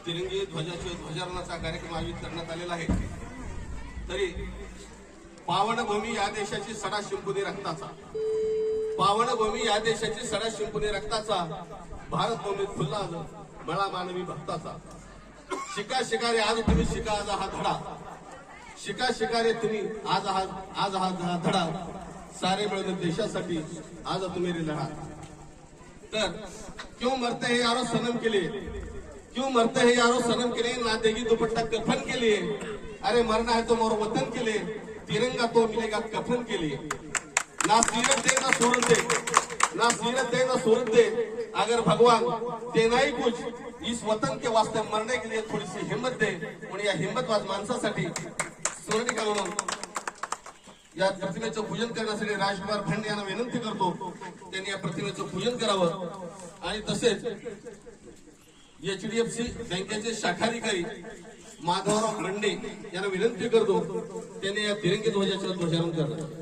तिरंगी ध्वजाच्या ध्वजारोहणाचा कार्यक्रम आयोजित करण्यात आलेला आहे। तरी पावनभूमी या देशाची सडा शिंपुनी रक्ताचा, पावनभूमी या देशाची सडा शिंपुनी रक्ताचा, भारत भूमीत फुलला मळा मानवी भक्ताचा। शिका शिकारे आज तुम्ही शिका आज हा धडा, शिका शिकारे तुम्ही आज हा धडा, सारे मिळून देशासाठी आज तुम्ही रे लढा। तर क्यों मरते हैं यारो सनम के लिए, क्यों मरते हैं यारो सनम के लिए, ना देगी दुपट्टा कफन के लिए, अरे मरना है तो मोर वतन के लिए, तिरंगा तो मिलेगा कफन के लिए। ना सीरत दे ना सूरत दे, ना सीरत दे ना सूरत दे, अगर भगवान देना ही कुछ इस वतन के वास्ते मरने के लिए थोड़ी सी हिम्मत दे। आणि या हिम्मतवाद माणसासाठी स्वर्णिका म्हणून या प्रतिमेचं पूजन करण्यासाठी राजकुमार भंड यांना विनंती करतो, त्यांनी या प्रतिमेचं पूजन करावं। आणि तसेच HDFC बँकेचे शाखाधिकारी माधवराव मंडे यांना विनंती करतो, त्यांनी या तिरंगी ध्वजाचं ध्वजारोहण करावं।